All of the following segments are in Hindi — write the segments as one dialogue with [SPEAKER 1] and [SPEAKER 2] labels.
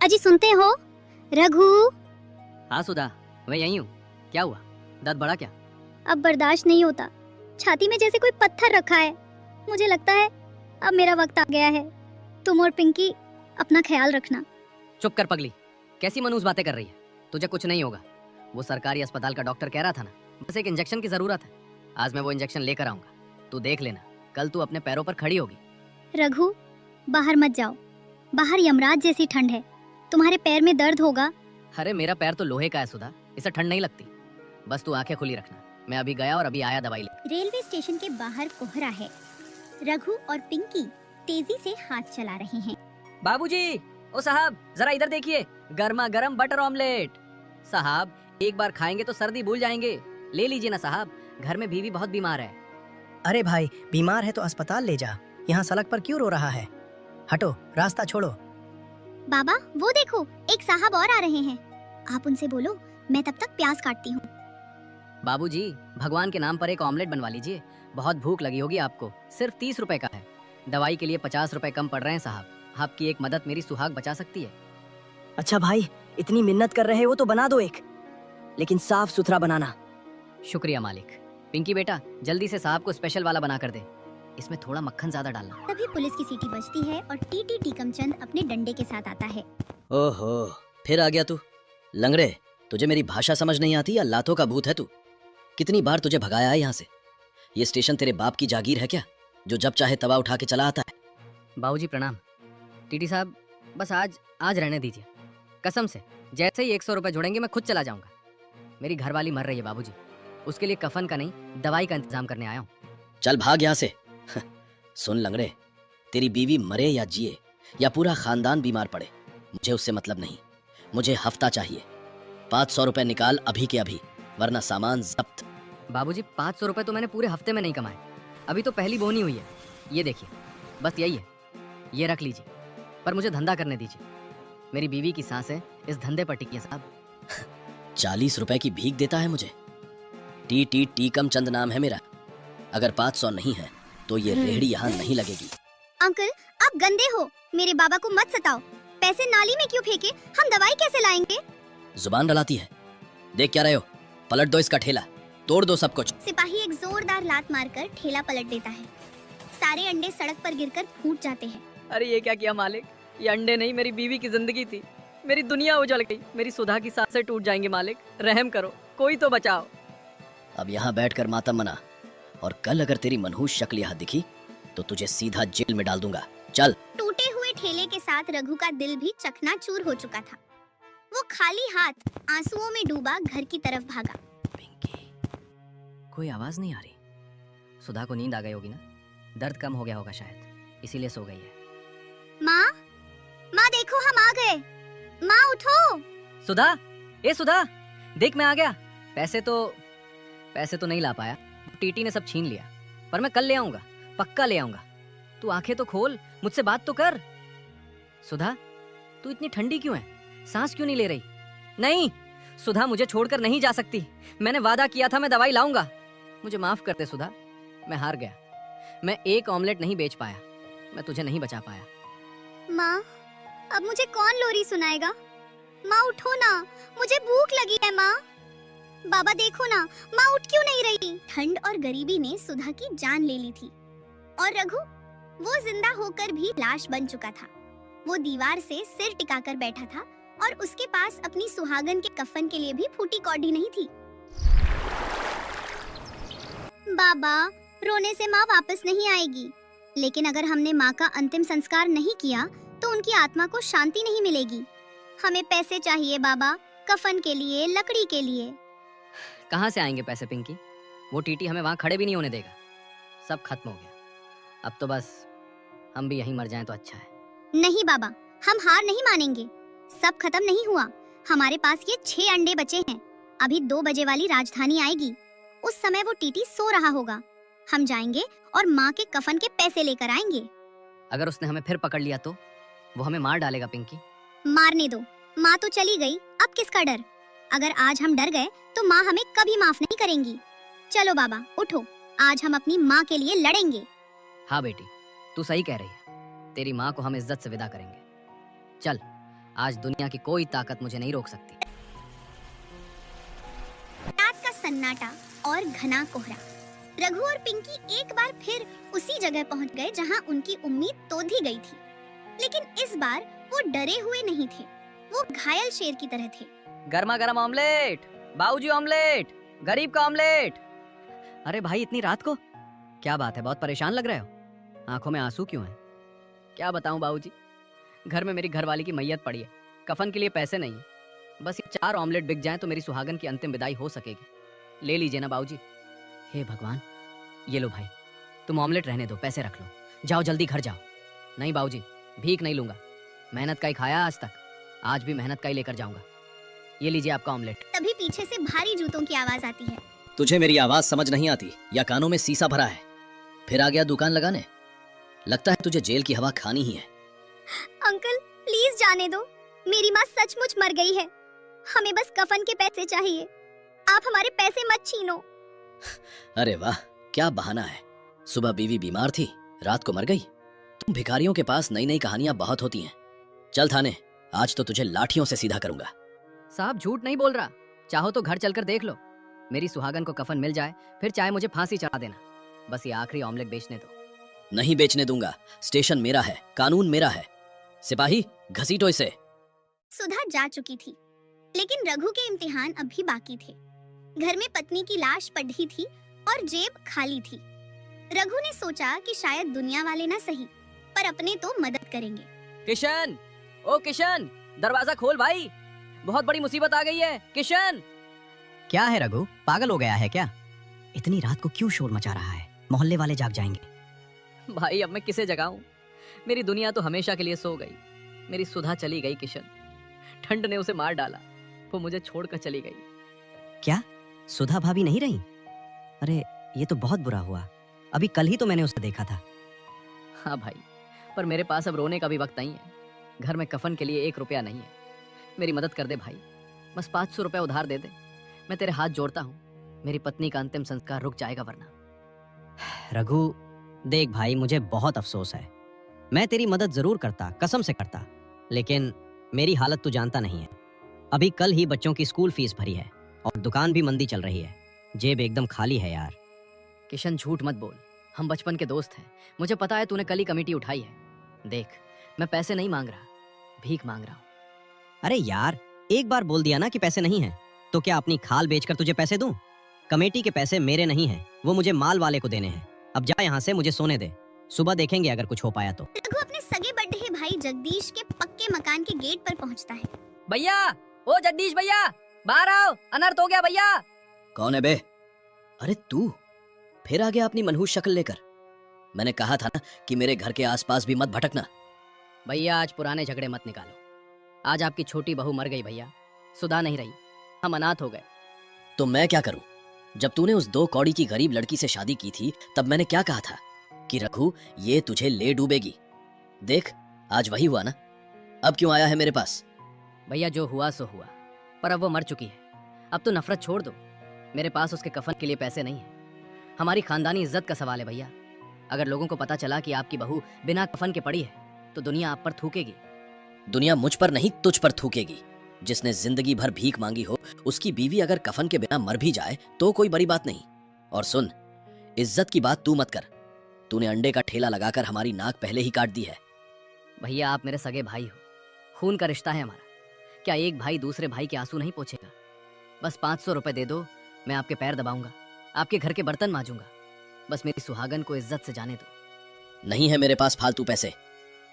[SPEAKER 1] जी सुनते हो? रघु।
[SPEAKER 2] हाँ सुधा, मैं यहीं हूँ। क्या हुआ? दर्द बढ़ा क्या?
[SPEAKER 1] अब बर्दाश्त नहीं होता, छाती में जैसे कोई पत्थर रखा है। मुझे लगता है अब मेरा वक्त आ गया है। तुम और पिंकी अपना ख्याल रखना।
[SPEAKER 2] चुप कर पगली, कैसी मनूस बातें कर रही है? तुझे कुछ नहीं होगा। वो सरकारी अस्पताल का डॉक्टर कह रहा था ना, बस एक इंजेक्शन की जरूरत है। आज मैं वो इंजेक्शन लेकर आऊंगा। तू देख लेना, कल तू अपने पैरों पर खड़ी होगी।
[SPEAKER 1] रघु, बाहर मत जाओ, बाहर यमराज जैसी ठंड है, तुम्हारे पैर में दर्द होगा।
[SPEAKER 2] अरे मेरा पैर तो लोहे का है सुधा, इसे ठंड नहीं लगती। बस तू आंखें खुली रखना, मैं अभी गया और अभी आया दवाई ले।
[SPEAKER 1] रेलवे स्टेशन के बाहर कोहरा है। रघु और पिंकी तेजी से हाथ चला रहे हैं।
[SPEAKER 2] बाबूजी, ओ साहब जरा इधर देखिए, गर्मा गर्म बटर ऑमलेट। साहब एक बार खाएंगे तो सर्दी भूल जाएंगे, ले लीजिए ना साहब, घर में बीवी बहुत बीमार है।
[SPEAKER 3] अरे भाई, बीमार है तो अस्पताल ले जा, यहाँ सड़क पर क्यों रो रहा है? हटो, रास्ता छोड़ो।
[SPEAKER 1] बाबा वो देखो, एक साहब और आ रहे हैं, आप उनसे बोलो मैं तब तक प्याज काटती हूँ।
[SPEAKER 2] बाबूजी, भगवान के नाम पर एक ऑमलेट बनवा लीजिए, बहुत भूख लगी होगी आपको। सिर्फ 30 रुपए का है, दवाई के लिए 50 रुपए कम पड़ रहे हैं साहब। आपकी एक मदद मेरी सुहाग बचा सकती है।
[SPEAKER 3] अच्छा भाई, इतनी मिन्नत कर रहे हो तो बना दो एक, लेकिन साफ सुथरा बनाना।
[SPEAKER 2] शुक्रिया मालिक। पिंकी बेटा, जल्दी से साहब को स्पेशल वाला बना कर दे, इसमें थोड़ा मक्खन ज्यादा डालना।
[SPEAKER 1] तभी पुलिस की सीटी बजती है और टीटी टीकमचंद अपने डंडे के साथ आता है।
[SPEAKER 4] ओहो, फिर आ गया तू। लंगड़े, तुझे मेरी भाषा समझ नहीं आती या लातों का भूत है तू? कितनी बार तुझे भगाया है यहाँ से? ये स्टेशन तेरे बाप की जागीर है क्या, जो जब चाहे तवा उठा के चला आता है?
[SPEAKER 2] बाबूजी प्रणाम। टीटी साहब, बस आज रहने दीजिए, कसम से जैसे ही 100 रुपए जुड़ेंगे मैं खुद चला जाऊंगा। मेरी घरवाली मर रही है बाबूजी, उसके लिए कफन का नहीं दवाई का इंतजाम करने आया हूँ।
[SPEAKER 4] चल भाग यहाँ से। सुन लंगड़े, तेरी बीवी मरे या जिए या पूरा खानदान बीमार पड़े, मुझे उससे मतलब नहीं। मुझे हफ्ता चाहिए। 500 रुपए निकाल अभी के अभी, वरना सामान जब्त।
[SPEAKER 2] बाबूजी 500 रुपए तो मैंने पूरे हफ्ते में नहीं कमाए, अभी तो पहली बोनी हुई है। ये देखिए, बस यही है, ये रख लीजिए, पर मुझे धंधा करने दीजिए। मेरी बीवी की सांसें इस धंधे पर टिकी है साहब।
[SPEAKER 4] 40 रुपए की भीख देता है मुझे? टी टीकम चंद नाम है मेरा। अगर 500 नहीं है तो ये रेहड़ी यहाँ नहीं लगेगी।
[SPEAKER 1] अंकल आप गंदे हो, मेरे बाबा को मत सताओ। पैसे नाली में क्यों फेंके, हम दवाई कैसे लाएंगे?
[SPEAKER 4] जुबान रलाती है, देख क्या रहे हो? पलट दो इसका ठेला, तोड़ दो सब कुछ।
[SPEAKER 1] सिपाही एक जोरदार लात मारकर ठेला पलट देता है। सारे अंडे सड़क पर गिरकर फूट जाते हैं।
[SPEAKER 2] अरे ये क्या किया मालिक? ये अंडे नहीं, मेरी बीवी की जिंदगी थी। मेरी दुनिया उजड़ गई, मेरी सुधा की सांसें टूट जाएंगी। मालिक रहम करो, कोई तो बचाओ।
[SPEAKER 4] अब यहाँ बैठकर मातम मना, और कल अगर तेरी मनहूस शक्ल यहाँ दिखी तो तुझे सीधा जेल में डाल दूंगा। चल।
[SPEAKER 1] टूटे हुए ठेले के साथ रघु का दिल भी चकनाचूर हो चुका था। वो खाली हाथ आंसुओं में डूबा घर की तरफ भागा।
[SPEAKER 2] पिंकी, कोई आवाज नहीं आ रही। सुधा को नींद आ गई होगी ना, दर्द कम हो गया होगा शायद, इसीलिए सो गई है।
[SPEAKER 1] माँ, माँ देखो हम आ गए। माँ उठो।
[SPEAKER 2] सुधा, ए सुधा, देख मैं आ गया। पैसे तो नहीं ला पाया, टीटी ने सब छीन लिया, पर मैं कल ले आऊंगा, पक्का ले आऊंगा। तू आंखें तो खोल, मुझसे बात तो कर। सुधा, तू इतनी ठंडी क्यों है? सांस क्यों नहीं ले रही? नहीं सुधा, मुझे छोड़कर नहीं जा सकती। मैंने वादा किया था मैं दवाई लाऊंगा। मुझे माफ कर दे सुधा, मैं हार गया। मैं एक ऑमलेट नहीं बेच पाया, मैं तुझे नहीं बचा पाया।
[SPEAKER 1] माँ, अब मुझे कौन लोरी सुनाएगा? माँ उठो ना, मुझे भूख लगी है। माँ, बाबा देखो ना, माँ उठ क्यों नहीं रही? ठंड और गरीबी ने सुधा की जान ले ली थी, और रघु वो जिंदा होकर भी लाश बन चुका था। वो दीवार से सिर टिकाकर बैठा था और उसके पास अपनी सुहागन के कफन के लिए भी फूटी कौड़ी नहीं थी। बाबा, रोने से माँ वापस नहीं आएगी, लेकिन अगर हमने माँ का अंतिम संस्कार नहीं किया तो उनकी आत्मा को शांति नहीं मिलेगी। हमें पैसे चाहिए बाबा, कफन के लिए, लकड़ी के लिए।
[SPEAKER 2] कहाँ से आएंगे पैसे पिंकी? वो टीटी हमें वहाँ खड़े भी नहीं होने देगा। सब खत्म हो गया, अब तो बस हम भी यहीं मर जाएं तो अच्छा है।
[SPEAKER 1] नहीं बाबा, हम हार नहीं मानेंगे। सब खत्म नहीं हुआ, हमारे पास ये 6 अंडे बचे हैं। अभी 2 बजे वाली राजधानी आएगी, उस समय वो टीटी सो रहा होगा। हम जाएंगे और माँ के कफन के पैसे लेकर आएंगे।
[SPEAKER 2] अगर उसने हमें फिर पकड़ लिया तो वो हमें मार डालेगा पिंकी।
[SPEAKER 1] मारने दो, माँ तो चली गई, अब किसका डर? अगर आज हम डर गए तो माँ हमें कभी माफ नहीं करेंगी। चलो बाबा उठो, आज हम अपनी माँ के लिए लड़ेंगे।
[SPEAKER 2] हाँ बेटी, तू सही कह रही है, तेरी माँ को हम इज्जत से विदा करेंगे। चल आज दुनिया की कोई ताकत मुझे नहीं रोक सकती।
[SPEAKER 1] रात का सन्नाटा और घना कोहरा। रघु और पिंकी एक बार फिर उसी जगह पहुंच गए जहां उनकी उम्मीद तोधी गई थी, लेकिन इस बार वो डरे हुए नहीं थे, वो घायल शेर की तरह थे।
[SPEAKER 2] गर्मा गर्म ऑमलेट, बाबूजी ऑमलेट, गरीब का ऑमलेट। अरे भाई इतनी रात को क्या बात है, बहुत परेशान लग रहे हो, आंखों में आंसू क्यों हैं? क्या बताऊं बाबूजी, घर में मेरी घरवाली की मैयत पड़ी है, कफन के लिए पैसे नहीं है, बस ये 4 ऑमलेट बिक जाएं तो मेरी सुहागन की अंतिम विदाई हो सकेगी। ले लीजिए ना बाबूजी। हे भगवान, ये लो भाई, तुम ऑमलेट रहने दो, पैसे रख लो, जाओ जल्दी घर जाओ। नहीं बाबूजी, भीख नहीं लूंगा, मेहनत का ही खाया आज तक, आज भी मेहनत का ही लेकर जाऊंगा। ये लीजिए आपका ऑमलेट।
[SPEAKER 1] तभी पीछे से भारी जूतों की आवाज आती है।
[SPEAKER 4] तुझे मेरी आवाज समझ नहीं आती या कानों में सीसा भरा है? फिर आ गया दुकान लगाने? लगता है तुझे जेल की हवा खानी ही है।
[SPEAKER 1] अंकल प्लीज जाने दो, मेरी माँ सचमुच मर गई है, हमें बस कफन के पैसे चाहिए, आप हमारे पैसे मत छीनो।
[SPEAKER 4] अरे वाह, क्या बहाना है। सुबह बीवी बीमार थी, रात को मर गई। तुम भिखारियों के पास नई नई कहानियां बहुत होती हैं। चल थाने, आज तो तुझे लाठियों से सीधा करूंगा।
[SPEAKER 2] साहब झूठ नहीं बोल रहा, चाहो तो घर चलकर देख लो, मेरी सुहागन को कफन मिल जाए, फिर चाहे मुझे फांसी चढ़ा देना, बस ये आखिरी ऑमलेट बेचने दो।
[SPEAKER 4] नहीं बेचने दूंगा, स्टेशन मेरा है, कानून मेरा है। सिपाही घसीटो इसे।
[SPEAKER 1] सुधा जा चुकी थी, लेकिन रघु के इम्तिहान अभी बाकी थे। घर में पत्नी की लाश पड़ी थी और जेब खाली थी। रघु ने सोचा कि शायद दुनिया वाले ना सही, पर अपने तो मदद करेंगे।
[SPEAKER 2] किशन, ओ किशन, दरवाजा खोल भाई, बहुत बड़ी मुसीबत आ गई है। किशन।
[SPEAKER 3] क्या है रघु, पागल हो गया है क्या? इतनी रात को क्यों शोर मचा रहा है? मोहल्ले वाले जाग जाएंगे।
[SPEAKER 2] भाई अब मैं किसे जगाऊं, मेरी दुनिया तो हमेशा के लिए सो गई। मेरी सुधा चली गई किशन, ठंड ने उसे मार डाला, वो मुझे छोड़कर चली गई।
[SPEAKER 3] क्या सुधा भाभी नहीं रही? अरे ये तो बहुत बुरा हुआ, अभी कल ही तो मैंने उसे देखा था।
[SPEAKER 2] हाँ भाई, पर मेरे पास अब रोने का भी वक्त नहीं है, घर में कफन के लिए 1 रुपया नहीं है। मेरी मदद कर दे भाई, बस 500 रुपया उधार दे दे, मैं तेरे हाथ जोड़ता हूँ, मेरी पत्नी का अंतिम संस्कार रुक जाएगा वरना।
[SPEAKER 3] रघु देख भाई, मुझे बहुत अफसोस है, मैं तेरी मदद जरूर करता, कसम से करता, लेकिन मेरी हालत तू जानता नहीं है। अभी कल ही बच्चों की स्कूल फीस भरी है और दुकान भी मंदी चल रही है, जेब एकदम खाली है यार।
[SPEAKER 2] किशन झूठ मत बोल, हम बचपन के दोस्त हैं, मुझे पता है तूने कल ही कमेटी उठाई है। देख मैं पैसे नहीं मांग रहा, भीख मांग रहा हूँ।
[SPEAKER 3] अरे यार, एक बार बोल दिया ना कि पैसे नहीं हैं, तो क्या अपनी खाल बेचकर तुझे पैसे दूं? कमेटी के पैसे मेरे नहीं हैं, वो मुझे माल वाले को देने हैं। अब जा यहाँ से, मुझे सोने दे, सुबह देखेंगे अगर कुछ हो पाया तो।
[SPEAKER 1] रघु अपने सगे बड़े भाई जगदीश के पक्के मकान के गेट पर पहुंचता है।
[SPEAKER 2] भैया, ओ जगदीश भैया, बाहर आओ, अनर्थ हो गया भैया।
[SPEAKER 4] कौन है बे? अरे तू फिर आ गया अपनी मनहूस शक्ल लेकर। मैंने कहा था ना कि मेरे घर के आसपास भी मत भटकना।
[SPEAKER 2] भैया आज पुराने झगड़े मत निकालो, आज आपकी छोटी बहू मर गई भैया, सुधा नहीं रही, हम अनाथ हो गए।
[SPEAKER 4] तो मैं क्या करूं? जब तूने उस 2 कौड़ी की गरीब लड़की से शादी की थी, तब मैंने क्या कहा था कि रघु ये तुझे ले डूबेगी। देख आज वही हुआ ना। अब क्यों आया है मेरे पास?
[SPEAKER 2] भैया जो हुआ सो हुआ, पर अब वो मर चुकी है, अब तो नफरत छोड़ दो। मेरे पास उसके कफन के लिए पैसे नहीं है, हमारी खानदानी इज्जत का सवाल है भैया। अगर लोगों को पता चला कि आपकी बहू बिना कफन के पड़ी है तो दुनिया आप पर थूकेगी।
[SPEAKER 4] दुनिया मुझ पर नहीं तुझ पर थूकेगी। जिसने जिंदगी भर भीख मांगी हो, उसकी बीवी अगर कफन के बिना मर भी जाए तो कोई बड़ी बात नहीं। और सुन, इज्जत की बात तू मत कर, तूने अंडे का ठेला लगाकर हमारी नाक पहले ही काट दी है।
[SPEAKER 2] भैया आप मेरे सगे भाई हो, खून का रिश्ता है हमारा, क्या एक भाई दूसरे भाई के आंसू नहीं पोंछेगा? बस 500 रुपए दे दो, मैं आपके पैर दबाऊंगा, आपके घर के बर्तन मांजूंगा, बस मेरी सुहागन को इज्जत से जाने दो।
[SPEAKER 4] नहीं है मेरे पास फालतू पैसे।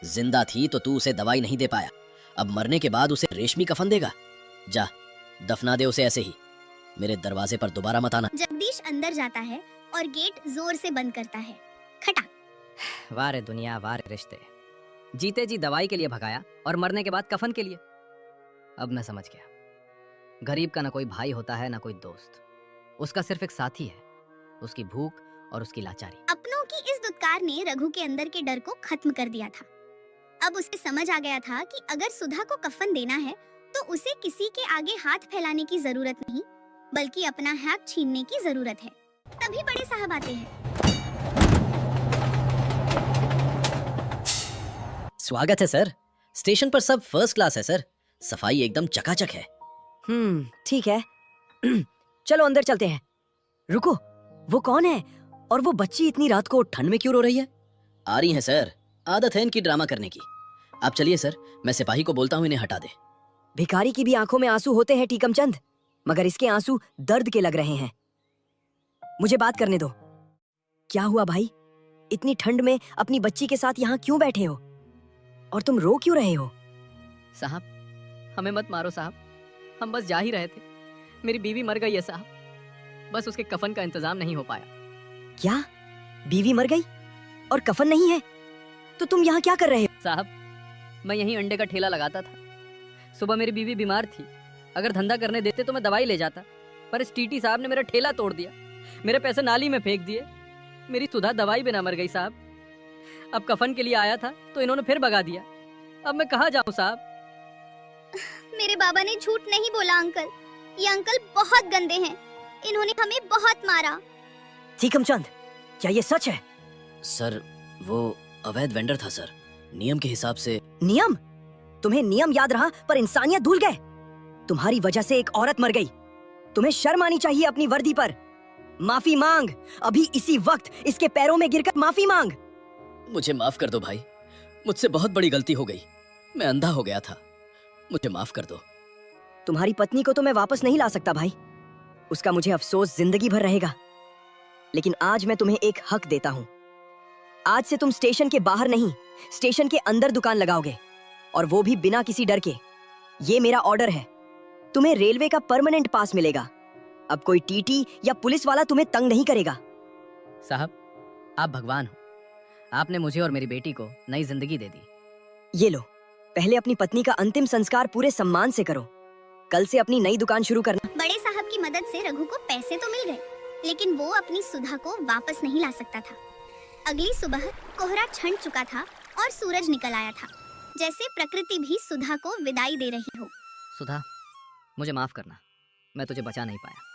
[SPEAKER 4] जिंदा थी तो तू उसे दवाई नहीं दे पाया, अब मरने के बाद उसे रेशमी कफन देगा? जा दफना दे उसे ऐसे ही, मेरे दरवाजे पर दोबारा मत आना।
[SPEAKER 1] जगदीश अंदर जाता है और गेट जोर से बंद करता है। खटा।
[SPEAKER 2] वाह रे दुनिया, वाह रे रिश्ते, जीते जी दवाई के लिए भगाया और मरने के बाद कफन के लिए। अब मैं समझ गया, गरीब का ना कोई भाई होता है ना कोई दोस्त, उसका सिर्फ एक साथी है, उसकी भूख और उसकी लाचारी।
[SPEAKER 1] अपनों की इस दुत्कार ने रघु के अंदर के डर को खत्म कर दिया था। अब उसे समझ आ गया था कि अगर सुधा को कफन देना है तो उसे किसी के आगे हाथ फैलाने की जरूरत नहीं, बल्कि अपना हक छीनने की जरूरत है। तभी बड़े साहब आते हैं।
[SPEAKER 4] स्वागत है सर, स्टेशन पर सब फर्स्ट क्लास है सर, सफाई एकदम चकाचक है।
[SPEAKER 3] ठीक है। चलो अंदर चलते हैं। रुको, वो कौन है और वो बच्ची इतनी रात को ठंड में क्यों रो रही है?
[SPEAKER 4] आ रही हैं सर, आदत है इनकी ड्रामा करने की। आप चलिए सर, मैं सिपाही को बोलता हूँ इन्हें हटा दे।
[SPEAKER 3] भिखारी की भी आंखों में आंसू होते हैं टीकमचंद, मगर इसके आंसू दर्द के लग रहे हैं। मुझे बात करने दो। क्या हुआ भाई? इतनी ठंड में अपनी बच्ची के साथ यहाँ क्यों बैठे हो? और तुम रो क्यों रहे हो?
[SPEAKER 2] साहब, हमें मत मारो साहब, हम बस जा ही रहे थे। मेरी बीवी मर गई है साहब, बस उसके कफन का इंतजाम नहीं हो पाया।
[SPEAKER 3] क्या? बीवी मर गई और कफन नहीं है? तो तुम यहाँ क्या कर रहे हो?
[SPEAKER 2] साहब, मैं यहीं अंडे का ठेला लगाता था। सुबह मेरी बीवी बीमार थी, अगर धंधा करने देते तो मैं दवाई ले जाता, पर इस टीटी साहब ने मेरा ठेला तोड़ दिया, मेरे पैसे नाली में फेंक दिए। मेरी सुधा दवाई बिना मर गई साहब। अब कफन के लिए आया था तो इन्होंने फिर भगा दिया। अब मैं कहाँ जाऊँ साहब?
[SPEAKER 1] मेरे बाबा ने झूठ नहीं बोला अंकल, ये अंकल बहुत गंदे हैं, इन्होंने हमें बहुत मारा।
[SPEAKER 3] टीकमचंद, क्या ये सच है?
[SPEAKER 4] सर, वो अवैध वेंडर था सर, नियम के हिसाब से।
[SPEAKER 3] नियम? तुम्हें नियम याद रहा पर इंसानियत भूल गए। तुम्हारी वजह से एक औरत मर गई। तुम्हें शर्म आनी चाहिए अपनी वर्दी पर। माफी मांग, अभी इसी वक्त इसके पैरों में गिरकर माफी मांग।
[SPEAKER 4] मुझे माफ कर दो भाई, मुझसे बहुत बड़ी गलती हो गई, मैं अंधा हो गया था, मुझे माफ कर दो।
[SPEAKER 3] तुम्हारी पत्नी को तो मैं वापस नहीं ला सकता भाई, उसका मुझे अफसोस जिंदगी भर रहेगा। लेकिन आज मैं तुम्हें एक हक देता हूँ। आज से तुम स्टेशन के बाहर नहीं, स्टेशन के अंदर दुकान लगाओगे, और वो भी बिना किसी डर के। ये मेरा ऑर्डर है। तुम्हें रेलवे का परमानेंट पास मिलेगा। अब कोई टीटी या पुलिस वाला तुम्हें तंग नहीं करेगा।
[SPEAKER 2] साहब, आप भगवान हो, आपने मुझे और मेरी बेटी को नई जिंदगी दे दी।
[SPEAKER 3] ये लो, पहले अपनी पत्नी का अंतिम संस्कार पूरे सम्मान से करो, कल से अपनी नई दुकान शुरू करना।
[SPEAKER 1] बड़े साहब की मदद से रघु को पैसे तो मिल गए, लेकिन वो अपनी सुधा को वापस नहीं ला सकता था। अगली सुबह कोहरा छंट चुका था और सूरज निकल आया था, जैसे प्रकृति भी सुधा को विदाई दे रही हो।
[SPEAKER 2] सुधा, मुझे माफ करना, मैं तुझे बचा नहीं पाया।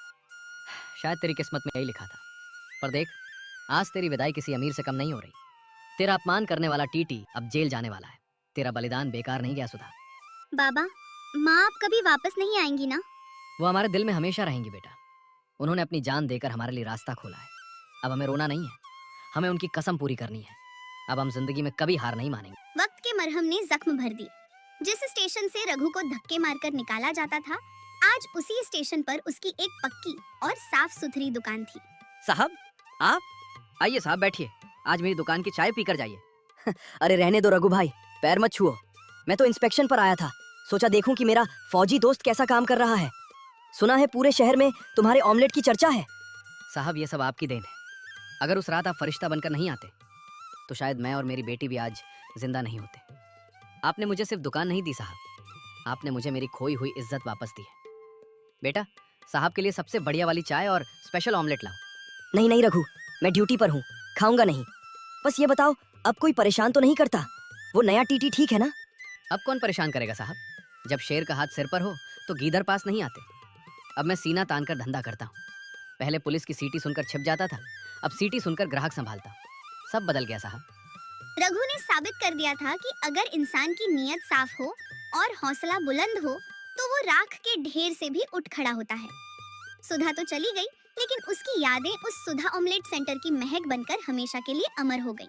[SPEAKER 2] शायद तेरी किस्मत में यही लिखा था, पर देख, आज तेरी विदाई किसी अमीर से कम नहीं हो रही। तेरा अपमान करने वाला टीटी अब जेल जाने वाला है। तेरा बलिदान बेकार नहीं गया सुधा।
[SPEAKER 1] बाबा, माँ आप कभी वापस नहीं आएंगी ना?
[SPEAKER 2] वो हमारे दिल में हमेशा रहेंगी बेटा। उन्होंने अपनी जान देकर हमारे लिए रास्ता खोला है। अब हमें रोना नहीं है, हमें उनकी कसम पूरी करनी है। अब हम जिंदगी में कभी हार नहीं मानेंगे।
[SPEAKER 1] वक्त के मरहम ने जख्म भर दिए। जिस स्टेशन से रघु को धक्के मारकर निकाला जाता था, आज उसी स्टेशन पर उसकी एक पक्की और साफ सुथरी दुकान थी।
[SPEAKER 2] साहब, आप आइए साहब, बैठिए, आज मेरी दुकान की चाय पीकर जाइए।
[SPEAKER 3] अरे रहने दो रघु भाई, पैर मत छुओ। मैं तो इंस्पेक्शन पर आया था, सोचा देखूं कि मेरा फौजी दोस्त कैसा काम कर रहा है। सुना है पूरे शहर में तुम्हारे ऑमलेट की चर्चा है।
[SPEAKER 2] साहब, ये सब आपकी देन है। अगर उस रात आप फरिश्ता बनकर नहीं आते तो शायद मैं और मेरी बेटी भी आज जिंदा नहीं होते। आपने मुझे सिर्फ दुकान नहीं दी साहब, आपने मुझे मेरी खोई हुई इज्जत वापस दी है। बेटा, साहब के लिए सबसे बढ़िया वाली चाय और स्पेशल ऑमलेट लाओ।
[SPEAKER 3] नहीं नहीं रघु, मैं ड्यूटी पर हूँ, खाऊंगा नहीं। बस ये बताओ, अब कोई परेशान तो नहीं करता? वो नया टीटी ठीक है ना?
[SPEAKER 2] अब कौन परेशान करेगा साहब? जब शेर का हाथ सिर पर हो तो गीदड़ पास नहीं आते। अब मैं सीना तान कर धंधा करता हूँ। पहले पुलिस की सीटी सुनकर छिप जाता था, अब सीटी सुनकर ग्राहक संभालता हूँ। सब बदल गया साहब।
[SPEAKER 1] रघु ने साबित कर दिया था कि अगर इंसान की नीयत साफ हो और हौसला बुलंद हो तो वो राख के ढेर से भी उठ खड़ा होता है। सुधा तो चली गई, लेकिन उसकी यादें उस सुधा ऑमलेट सेंटर की महक बनकर हमेशा के लिए अमर हो गई।